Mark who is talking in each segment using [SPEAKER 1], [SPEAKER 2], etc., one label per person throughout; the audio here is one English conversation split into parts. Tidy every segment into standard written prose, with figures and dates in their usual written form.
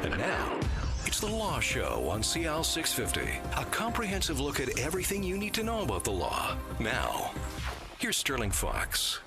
[SPEAKER 1] And now, it's The Law Show on CL 650. A comprehensive look at everything you need to know about the law. Now, here's Sterling Fox.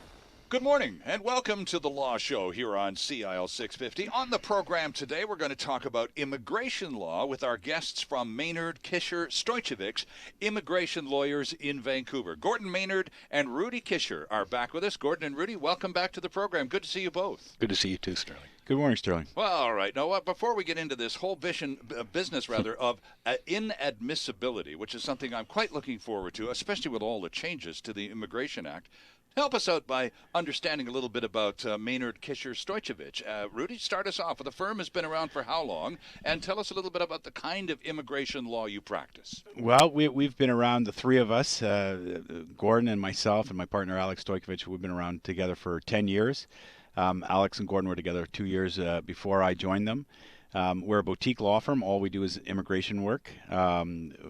[SPEAKER 2] Good morning and welcome to The Law Show here on CIL 650. On the program today, we're going to talk about immigration law with our guests from Maynard, Kischer, Stojicevic, immigration lawyers in Vancouver. Gordon Maynard and Rudy Kischer are back with us. Gordon and Rudy, welcome back to the program. Good to see you both.
[SPEAKER 3] Good to see you too, Sterling.
[SPEAKER 4] Good morning, Sterling.
[SPEAKER 2] Well, all right. Now, before we get into this whole business of inadmissibility, which is something I'm quite looking forward to, especially with all the changes to the Immigration Act, help us out by understanding a little bit about Maynard, Kischer, Stojicevic. Rudy, start us off. The firm has been around for how long? And tell us a little bit about the kind of immigration law you practice.
[SPEAKER 4] Well, we've been around, the three of us, Gordon and myself and my partner Alex Stojicevic, we've been around together for 10 years. Alex and Gordon were together 2 years before I joined them. We're a boutique law firm. All we do is immigration work.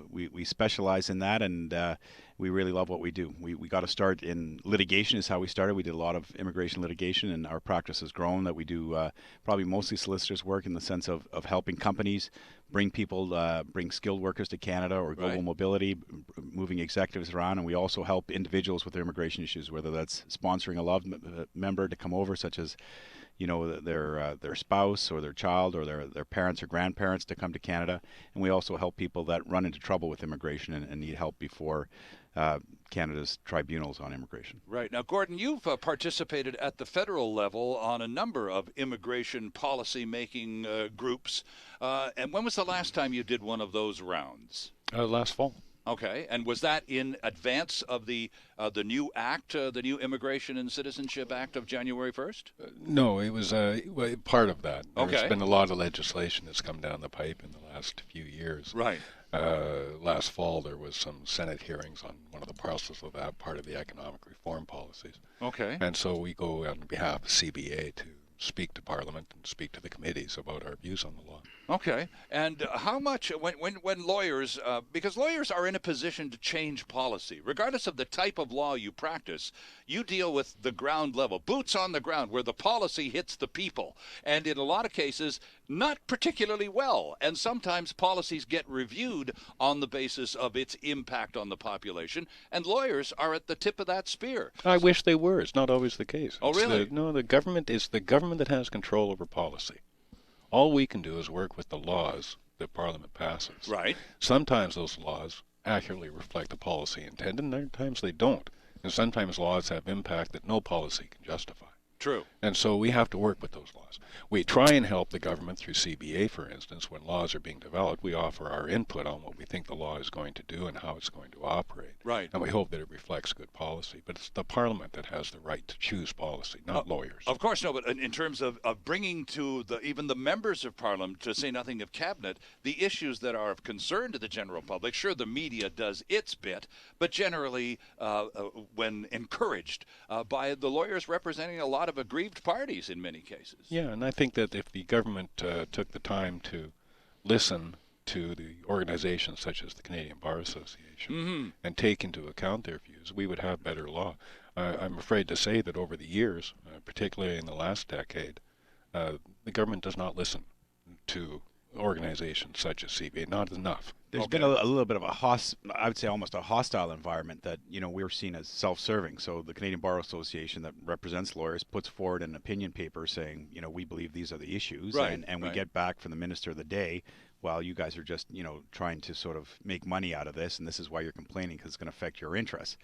[SPEAKER 4] We specialize in that, and we really love what we do. We got to start in litigation is how we started. We did a lot of immigration litigation, and our practice has grown. That we do probably mostly solicitors work in the sense of helping companies bring people, bring skilled workers to Canada or global mobility, moving executives around. And we also help individuals with their immigration issues, whether that's sponsoring a love member to come over, such as their spouse or their child or their parents or grandparents to come to Canada. And we also help people that run into trouble with immigration and need help before Canada's tribunals on immigration.
[SPEAKER 2] Right. Now, Gordon, you've participated at the federal level on a number of immigration policy-making groups. And when was the last time you did one of those rounds?
[SPEAKER 3] Last fall.
[SPEAKER 2] Okay, and was that in advance of the new act, the new Immigration and Citizenship Act of January 1st?
[SPEAKER 3] No, it was part of that.
[SPEAKER 2] Okay.
[SPEAKER 3] There's been a lot of legislation that's come down the pipe in the last few years.
[SPEAKER 2] Right.
[SPEAKER 3] Last fall, there was some Senate hearings on one of the parcels of that, part of the economic reform policies.
[SPEAKER 2] Okay.
[SPEAKER 3] And so we go on behalf of CBA to speak to Parliament and speak to the committees about our views on the law.
[SPEAKER 2] Okay. And how much, when lawyers, because lawyers are in a position to change policy, regardless of the type of law you practice, you deal with the ground level, boots on the ground, where the policy hits the people. And in a lot of cases, not particularly well. And sometimes policies get reviewed on the basis of its impact on the population. And lawyers are at the tip of that spear.
[SPEAKER 3] I wish they were. It's not always the case.
[SPEAKER 2] Oh, really?
[SPEAKER 3] The government is the government that has control over policy. All we can do is work with the laws that Parliament passes.
[SPEAKER 2] Right.
[SPEAKER 3] Sometimes those laws accurately reflect the policy intended, and other times they don't. And sometimes laws have impact that no policy can justify.
[SPEAKER 2] True.
[SPEAKER 3] And so we have to work with those laws. We try and help the government through CBA, for instance, when laws are being developed. We offer our input on what we think the law is going to do and how it's going to operate.
[SPEAKER 2] Right.
[SPEAKER 3] And we hope that it reflects good policy. But it's the Parliament that has the right to choose policy, not lawyers.
[SPEAKER 2] Of course, no, but in terms of bringing to even the members of Parliament, to say nothing of Cabinet, the issues that are of concern to the general public, sure, the media does its bit, but generally, when encouraged by the lawyers representing a lot of aggrieved parties in many cases.
[SPEAKER 3] Yeah, and I think that if the government took the time to listen to the organizations such as the Canadian Bar Association and take into account their views, we would have better law. I'm afraid to say that over the years, particularly in the last decade, the government does not listen to organizations such as CBA, not enough.
[SPEAKER 4] There's been a little bit of I would say almost a hostile environment that, we're seen as self-serving. So the Canadian Bar Association that represents lawyers puts forward an opinion paper saying, we believe these are the issues.
[SPEAKER 2] Right,
[SPEAKER 4] and we get back from the minister of the day, well, you guys are just, trying to sort of make money out of this, and this is why you're complaining because it's going to affect your interests.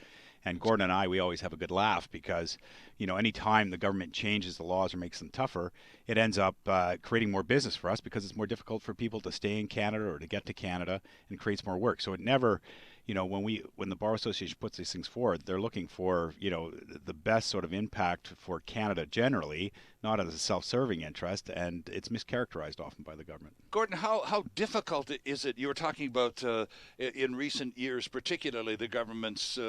[SPEAKER 4] And Gordon and I, we always have a good laugh because, any time the government changes the laws or makes them tougher, it ends up creating more business for us because it's more difficult for people to stay in Canada or to get to Canada, and it creates more work. So it never, when the Bar Association puts these things forward, they're looking for, the best sort of impact for Canada generally, not as a self-serving interest, and it's mischaracterized often by the government.
[SPEAKER 2] Gordon, how difficult is it? You were talking about in recent years, particularly the government's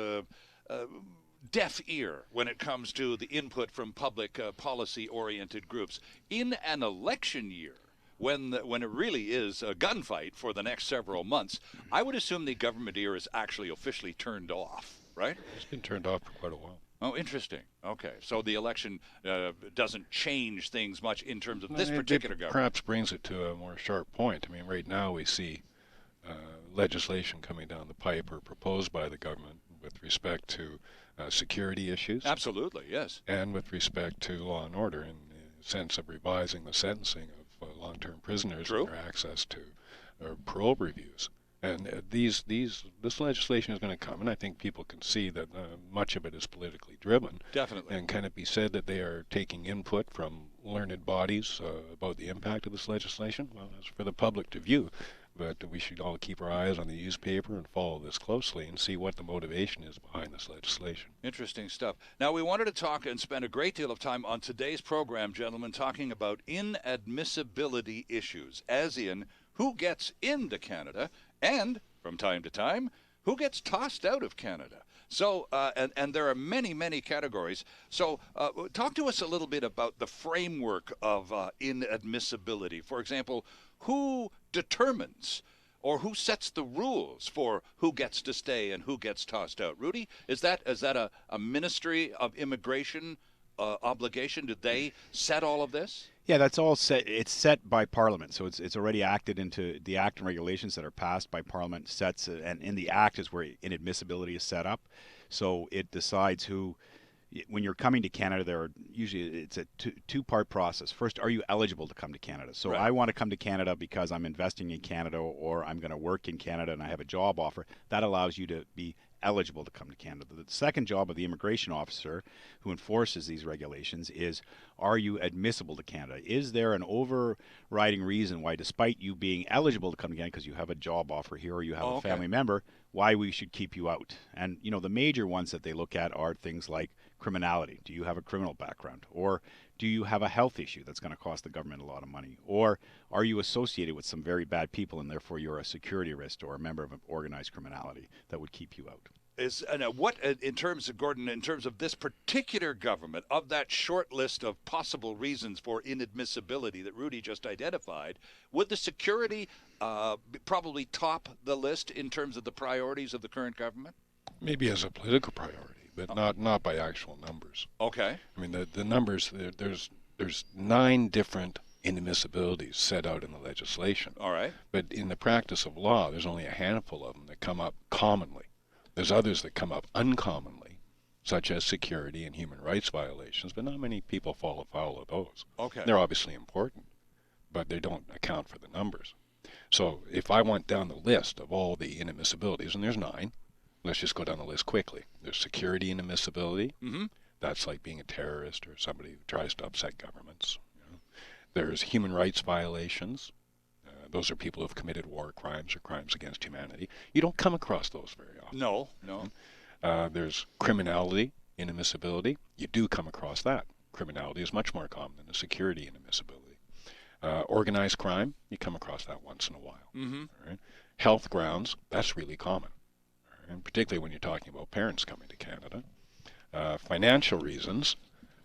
[SPEAKER 2] deaf ear when it comes to the input from public policy-oriented groups. In an election year, when it really is a gunfight for the next several months, I would assume the government ear is actually officially turned off, right?
[SPEAKER 3] It's been turned off for quite a while.
[SPEAKER 2] Oh, interesting. Okay, so the election doesn't change things much in terms of this
[SPEAKER 3] It
[SPEAKER 2] particular government.
[SPEAKER 3] perhaps brings it to a more sharp point. I mean, right now we see legislation coming down the pipe or proposed by the government with respect to security issues.
[SPEAKER 2] Absolutely, yes.
[SPEAKER 3] And with respect to law and order in the sense of revising the sentencing of long-term prisoners
[SPEAKER 2] True.
[SPEAKER 3] and their access to parole reviews. And this legislation is going to come, and I think people can see that much of it is politically driven.
[SPEAKER 2] Definitely.
[SPEAKER 3] And can it be said that they are taking input from learned bodies about the impact of this legislation? Well, that's for the public to view. But we should all keep our eyes on the newspaper and follow this closely and see what the motivation is behind this legislation.
[SPEAKER 2] Interesting stuff. Now, we wanted to talk and spend a great deal of time on today's program, gentlemen, talking about inadmissibility issues, as in who gets into Canada and, from time to time, who gets tossed out of Canada. So, and there are many, many categories. So, talk to us a little bit about the framework of inadmissibility. For example, who determines or who sets the rules for who gets to stay and who gets tossed out? Rudy, is that a Ministry of Immigration obligation? Did they set all of this?
[SPEAKER 4] Yeah, that's all set. It's set by Parliament, so it's already acted into the Act and regulations that are passed by Parliament. Sets and in the Act is where inadmissibility is set up, so it decides who. When you're coming to Canada, it's a two-part process. First, are you eligible to come to Canada? So
[SPEAKER 2] Right.
[SPEAKER 4] I want to come to Canada because I'm investing in Canada or I'm going to work in Canada and I have a job offer. That allows you to be eligible to come to Canada. The second job of the immigration officer who enforces these regulations is, are you admissible to Canada? Is there an overriding reason why, despite you being eligible to come to Canada because you have a job offer here or you have a family member, why we should keep you out? And, the major ones that they look at are things like criminality. Do you have a criminal background? Or do you have a health issue that's going to cost the government a lot of money? Or are you associated with some very bad people and therefore you're a security risk or a member of organized criminality that would keep you out?
[SPEAKER 2] What, in terms of, Gordon, in terms of this particular government, of that short list of possible reasons for inadmissibility that Rudy just identified, would the security probably top the list in terms of the priorities of the current government?
[SPEAKER 3] Maybe as a political priority, but not by actual numbers.
[SPEAKER 2] Okay.
[SPEAKER 3] I mean, the numbers, there's 9 different inadmissibilities set out in the legislation.
[SPEAKER 2] All right.
[SPEAKER 3] But in the practice of law, there's only a handful of them that come up commonly. There's others that come up uncommonly, such as security and human rights violations, but not many people fall afoul of those.
[SPEAKER 2] Okay.
[SPEAKER 3] They're obviously important, but they don't account for the numbers. So if I went down the list of all the inadmissibilities, and there's 9, let's just go down the list quickly. There's security inadmissibility.
[SPEAKER 2] Mm-hmm.
[SPEAKER 3] That's like being a terrorist or somebody who tries to upset governments. There's human rights violations. Those are people who have committed war crimes or crimes against humanity. You don't come across those very often.
[SPEAKER 2] No.
[SPEAKER 3] There's criminality inadmissibility. You do come across that. Criminality is much more common than the security inadmissibility. Organized crime, you come across that once in a while.
[SPEAKER 2] Mm-hmm.
[SPEAKER 3] All right? Health grounds, that's really common. All right? And particularly when you're talking about parents coming to Canada. Financial reasons,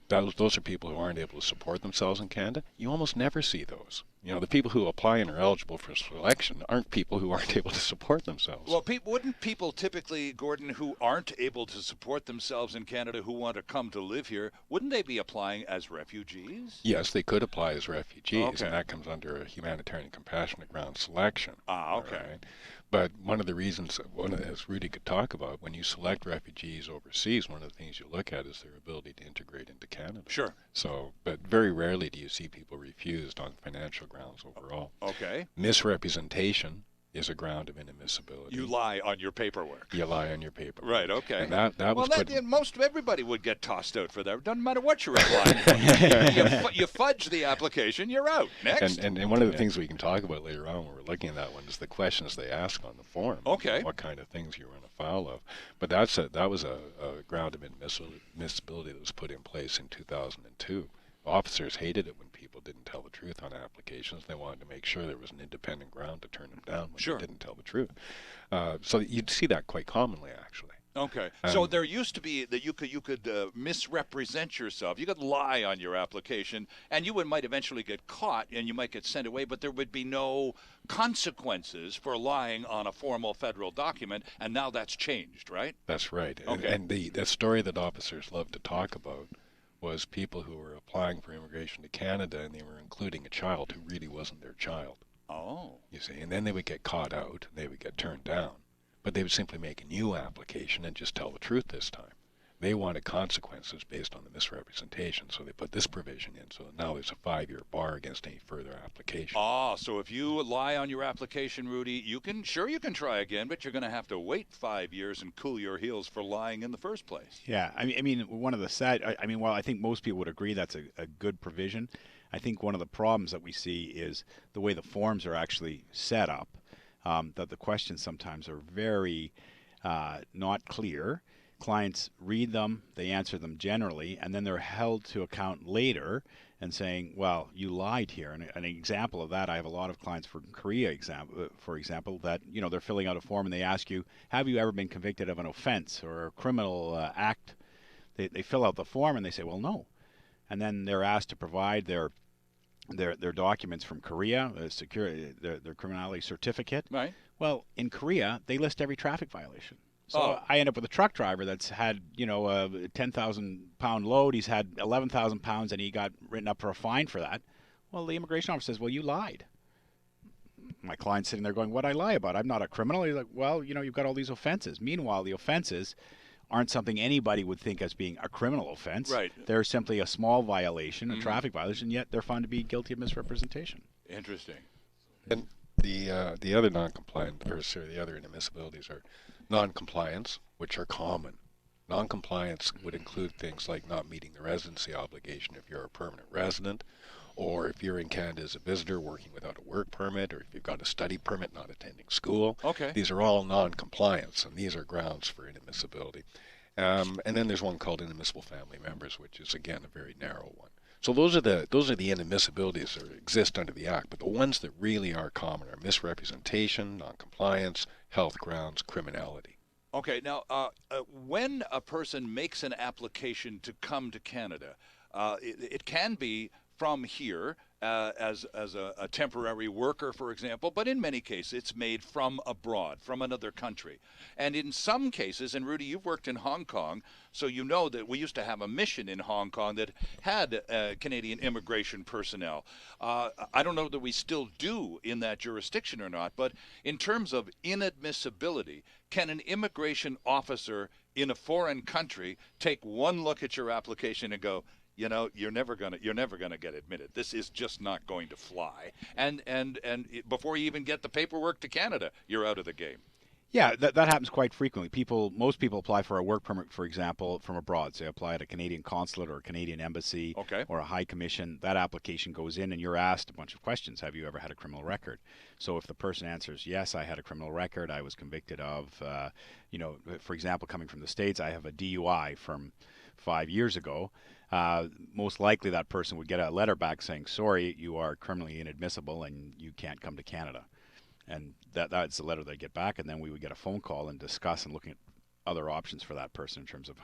[SPEAKER 3] those are people who aren't able to support themselves in Canada. You almost never see those. The people who apply and are eligible for selection aren't people who aren't able to support themselves.
[SPEAKER 2] Well, wouldn't people typically, Gordon, who aren't able to support themselves in Canada, who want to come to live here, wouldn't they be applying as refugees?
[SPEAKER 3] Yes, they could apply as refugees,
[SPEAKER 2] Okay.
[SPEAKER 3] and that comes under a humanitarian compassionate ground selection.
[SPEAKER 2] Ah, okay.
[SPEAKER 3] Right? But one of the reasons, as Rudy could talk about, when you select refugees overseas, one of the things you look at is their ability to integrate into Canada.
[SPEAKER 2] Sure.
[SPEAKER 3] So, but very rarely do you see people refused on financial grounds overall.
[SPEAKER 2] Okay.
[SPEAKER 3] Misrepresentation is a ground of inadmissibility.
[SPEAKER 2] You lie on your paperwork.
[SPEAKER 3] You lie on your paperwork.
[SPEAKER 2] Right, okay.
[SPEAKER 3] And that was put...
[SPEAKER 2] most everybody would get tossed out for that. Doesn't matter what you're applying. you fudge the application, you're out. Next.
[SPEAKER 3] And one of the things we can talk about later on when we're looking at that one is the questions they ask on the form.
[SPEAKER 2] Okay.
[SPEAKER 3] What kind of things you run afoul of. But that was a ground of inadmissibility that was put in place in 2002. Officers hated it when people didn't tell the truth on applications. They wanted to make sure there was an independent ground to turn them down when
[SPEAKER 2] Sure.
[SPEAKER 3] they didn't tell the truth. So you'd see that quite commonly, actually.
[SPEAKER 2] Okay. So there used to be that you could misrepresent yourself. You could lie on your application, and might eventually get caught, and you might get sent away, but there would be no consequences for lying on a formal federal document, and now that's changed, right?
[SPEAKER 3] That's right.
[SPEAKER 2] Okay.
[SPEAKER 3] And the story that officers love to talk about was people who were applying for immigration to Canada, and they were including a child who really wasn't their child.
[SPEAKER 2] Oh.
[SPEAKER 3] You see, and then they would get caught out, and they would get turned down. But they would simply make a new application and just tell the truth this time. They wanted consequences based on the misrepresentation, so they put this provision in. So now there's a 5-year bar against any further application.
[SPEAKER 2] Ah, so if you lie on your application, Rudy, you can try again, but you're going to have to wait 5 years and cool your heels for lying in the first place.
[SPEAKER 4] Yeah, I mean, one of the while I think most people would agree that's a good provision, I think one of the problems that we see is the way the forms are actually set up. That the questions sometimes are very not clear. Clients read them, they answer them generally, and then they're held to account later and saying, well, you lied here. And an example of that, I have a lot of clients from Korea, for example, that they're filling out a form and they ask you, have you ever been convicted of an offense or a criminal act? They fill out the form and they say, well, no. And then they're asked to provide their documents from Korea, their criminality certificate.
[SPEAKER 2] Right.
[SPEAKER 4] Well, in Korea, they list every traffic violation. So
[SPEAKER 2] Oh.
[SPEAKER 4] I end up with a truck driver that's had, a 10,000 pound load. He's had 11,000 pounds and he got written up for a fine for that. Well, the immigration officer says, well, you lied. My client's sitting there going, what'd I lie about? I'm not a criminal. He's like, well, you've got all these offenses. Meanwhile, the offenses aren't something anybody would think as being a criminal offense.
[SPEAKER 2] Right.
[SPEAKER 4] They're simply a small violation, a traffic violation, yet they're found to be guilty of misrepresentation.
[SPEAKER 2] Interesting.
[SPEAKER 3] And the other non-compliant, the other inadmissibilities are non-compliance, which are common. Non-compliance would include things like not meeting the residency obligation if you're a permanent resident, or if you're in Canada as a visitor working without a work permit, or if you've got a study permit not attending school.
[SPEAKER 2] Okay.
[SPEAKER 3] These are all non-compliance, and these are grounds for inadmissibility. And then there's one called inadmissible family members, which is, again, a very narrow one. So those are the inadmissibilities that exist under the Act, but the ones that really are common are misrepresentation, non-compliance, health grounds, criminality.
[SPEAKER 2] Okay, now, when a person makes an application to come to Canada, it can be from here as a temporary worker, for example, but in many cases it's made from abroad, from another country. And in some cases, and Rudy, you've worked in Hong Kong, so you know that we used to have a mission in Hong Kong that had Canadian immigration personnel. I don't know that we still do in that jurisdiction or not, but in terms of inadmissibility, can an immigration officer in a foreign country take one look at your application and go, you're never gonna get admitted. This is just not going to fly. And before you even get the paperwork to Canada, you're out of the game.
[SPEAKER 4] Yeah, that happens quite frequently. Most people apply for a work permit, for example, from abroad. So they apply at a Canadian consulate or a Canadian embassy or a high commission. That application goes in and you're asked a bunch of questions. Have you ever had a criminal record? So if the person answers, yes, I had a criminal record, I was convicted of, for example, coming from the States, I have a DUI from 5 years ago. Most likely that person would get a letter back saying, sorry, you are criminally inadmissible and you can't come to Canada. And that's the letter they get back, and then we would get a phone call and discuss and looking at other options for that person in terms of,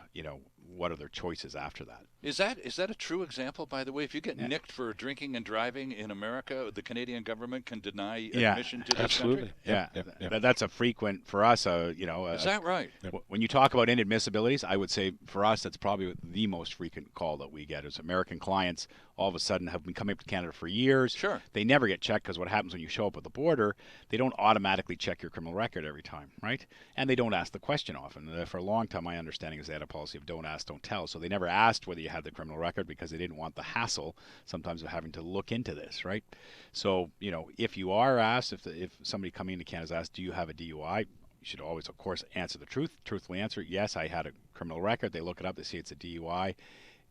[SPEAKER 4] what are their choices after that.
[SPEAKER 2] Is that a true example, by the way? If you get nicked for drinking and driving in America, the Canadian government can deny admission to this country?
[SPEAKER 4] Yeah. That's a frequent, for us,
[SPEAKER 2] is that right?
[SPEAKER 4] When you talk about inadmissibilities, I would say for us that's probably the most frequent call that we get is American clients all of a sudden have been coming up to Canada for years.
[SPEAKER 2] Sure.
[SPEAKER 4] They never get checked because what happens when you show up at the border, they don't automatically check your criminal record every time, right? And they don't ask the question often. For a long time, my understanding is they had a policy of don't ask, don't tell. So they never asked whether you had the criminal record because they didn't want the hassle sometimes of having to look into this, right? So, if you are asked, if somebody coming into Canada is asked, do you have a DUI? You should always, of course, answer the truthfully answer, yes, I had a criminal record. They look it up, they see it's a DUI.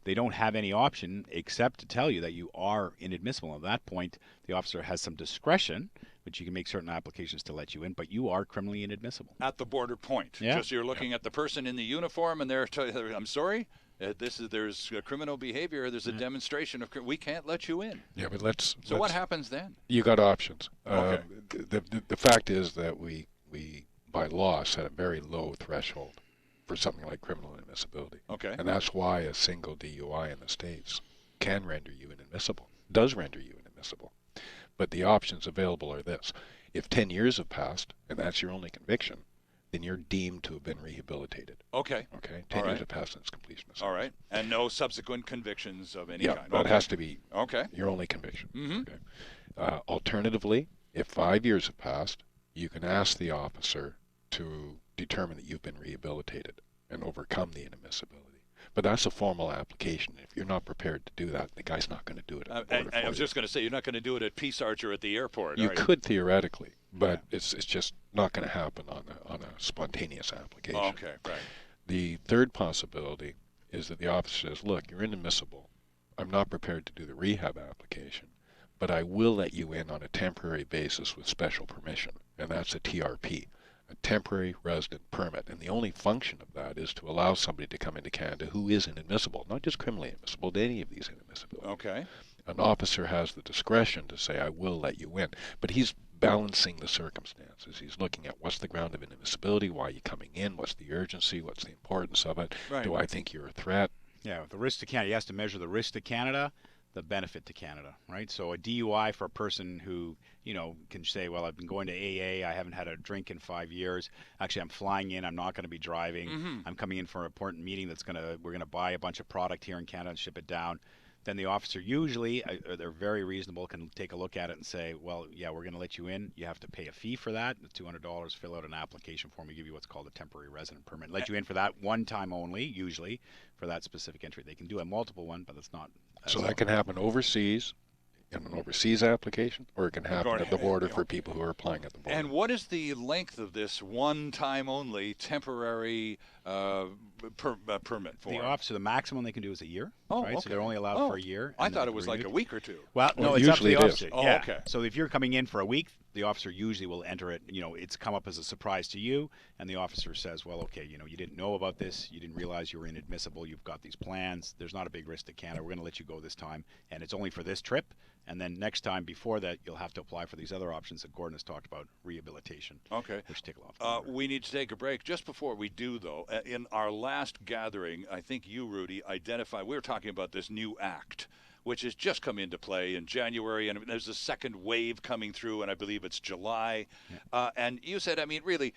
[SPEAKER 4] They don't have any option except to tell you that you are inadmissible. At that point, the officer has some discretion, which you can make certain applications to let you in, but you are criminally inadmissible.
[SPEAKER 2] At the border point.
[SPEAKER 4] Yeah.
[SPEAKER 2] Just you're looking at the person in the uniform and they're I'm sorry, there's criminal behavior, there's a demonstration of we can't let you in.
[SPEAKER 3] Yeah, but
[SPEAKER 2] what happens then?
[SPEAKER 3] You got options.
[SPEAKER 2] Okay.
[SPEAKER 3] The fact is that we by law set a very low threshold for something like criminal inadmissibility.
[SPEAKER 2] Okay.
[SPEAKER 3] And that's why a single DUI in the States can render you inadmissible, does render you inadmissible. But the options available are this. If 10 years have passed, and that's your only conviction, then you're deemed to have been rehabilitated.
[SPEAKER 2] Okay.
[SPEAKER 3] Okay? 10 years have passed since completion of sentence.
[SPEAKER 2] All right. And no subsequent convictions of any
[SPEAKER 3] yeah,
[SPEAKER 2] kind.
[SPEAKER 3] that has to be
[SPEAKER 2] okay.
[SPEAKER 3] your only conviction.
[SPEAKER 2] Mm-hmm.
[SPEAKER 3] Okay? Alternatively, if 5 years have passed, you can ask the officer to determine that you've been rehabilitated and overcome the inadmissibility. But that's a formal application. If you're not prepared to do that, the guy's not going to do it at the border for
[SPEAKER 2] I was just going to say, you're not going to do it at Peace Arch or at the airport,
[SPEAKER 3] you
[SPEAKER 2] are
[SPEAKER 3] could theoretically, but it's just not going to happen on a spontaneous application.
[SPEAKER 2] Okay, right.
[SPEAKER 3] The third possibility is that the officer says, look, you're inadmissible. I'm not prepared to do the rehab application, but I will let you in on a temporary basis with special permission, and that's a TRP, a temporary resident permit. And the only function of that is to allow somebody to come into Canada who is inadmissible, not just criminally inadmissible, to any of these inadmissibilities.
[SPEAKER 2] Okay.
[SPEAKER 3] An officer has the discretion to say, I will let you in, but he's balancing the circumstances. He's looking at what's the ground of inadmissibility, why are you coming in, what's the urgency, what's the importance of it,
[SPEAKER 2] right.
[SPEAKER 3] Do I think you're a threat?
[SPEAKER 4] Yeah, the risk to Canada, he has to measure the risk to Canada, the benefit to Canada, right? So a DUI for a person who, can say, well, I've been going to AA, I haven't had a drink in 5 years. Actually, I'm flying in, I'm not going to be driving.
[SPEAKER 2] Mm-hmm.
[SPEAKER 4] I'm coming in for an important meeting we're going to buy a bunch of product here in Canada and ship it down. Then the officer usually, they're very reasonable, can take a look at it and say, well, yeah, we're going to let you in. You have to pay a fee for that, $200, fill out an application form. We give you what's called a temporary resident permit. Let you in for that one time only, usually, for that specific entry. They can do a multiple one, but that's not.
[SPEAKER 3] So that can happen overseas, in an overseas application, or it can happen at the border for people who are applying at the border.
[SPEAKER 2] And what is the length of this one-time only temporary permit for?
[SPEAKER 4] The officer, the maximum they can do is a year.
[SPEAKER 2] Oh,
[SPEAKER 4] right?
[SPEAKER 2] okay.
[SPEAKER 4] So they're only allowed for a year.
[SPEAKER 2] I thought it was like a week or two.
[SPEAKER 4] Well, no, it's
[SPEAKER 3] usually
[SPEAKER 4] up to the
[SPEAKER 3] it is.
[SPEAKER 4] officer.
[SPEAKER 2] Oh,
[SPEAKER 4] yeah.
[SPEAKER 2] okay.
[SPEAKER 4] So if you're coming in for a week, the officer usually will enter it. It's come up as a surprise to you, and the officer says, well, okay, you didn't know about this. You didn't realize you were inadmissible. You've got these plans. There's not a big risk to Canada. We're going to let you go this time, and it's only for this trip. And then next time before that, you'll have to apply for these other options that Gordon has talked about, rehabilitation.
[SPEAKER 2] Okay.
[SPEAKER 4] Which take a lot.
[SPEAKER 2] We need to take a break. Just before we do, though, in our last gathering, I think you, Rudy, identified, we were talking about this new act, which has just come into play in January, and there's a second wave coming through, and I believe it's July. Yeah. And you said, really,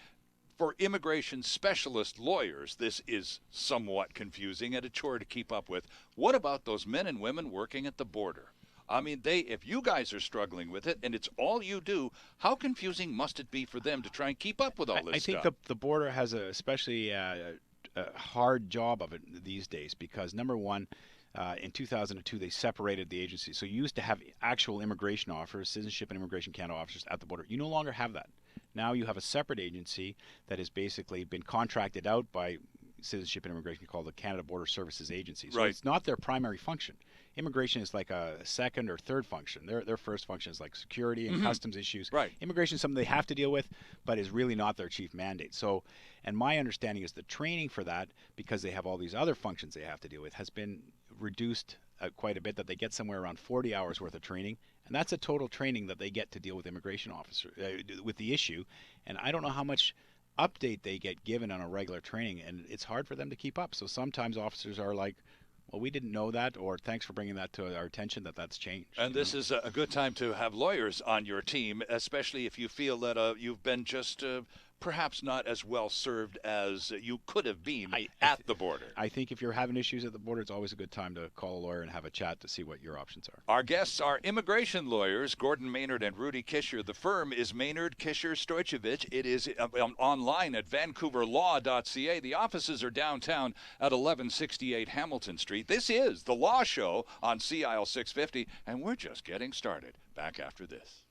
[SPEAKER 2] for immigration specialist lawyers, this is somewhat confusing and a chore to keep up with. What about those men and women working at the border? If you guys are struggling with it and it's all you do, how confusing must it be for them to try and keep up with all this stuff?
[SPEAKER 4] I think the border has especially a hard job of it these days because, number one, in 2002, they separated the agencies. So you used to have actual immigration officers, Citizenship and Immigration Canada officers at the border. You no longer have that. Now you have a separate agency that has basically been contracted out by Citizenship and Immigration called the Canada Border Services Agency. So it's not their primary function. Immigration is like a second or third function. Their first function is like security and customs issues.
[SPEAKER 2] Right.
[SPEAKER 4] Immigration is something they have to deal with, but is really not their chief mandate. So, and my understanding is the training for that, because they have all these other functions they have to deal with, has been reduced quite a bit, that they get somewhere around 40 hours worth of training. And that's a total training that they get to deal with immigration officers, with the issue. And I don't know how much update they get given on a regular training, and it's hard for them to keep up. So sometimes officers are like, well, we didn't know that, or thanks for bringing that to our attention that's changed.
[SPEAKER 2] And this is a good time to have lawyers on your team, especially if you feel that you've been just perhaps not as well served as you could have been at the border.
[SPEAKER 4] I think if you're having issues at the border, it's always a good time to call a lawyer and have a chat to see what your options are.
[SPEAKER 2] Our guests are immigration lawyers, Gordon Maynard and Rudy Kischer. The firm is Maynard, Kischer, Stojicevic. It is online at vancouverlaw.ca. The offices are downtown at 1168 Hamilton Street. This is The Law Show on CIL 650, and we're just getting started. Back after this.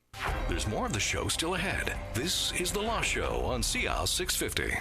[SPEAKER 1] There's more of the show still ahead. This is The Law Show on CIL 650.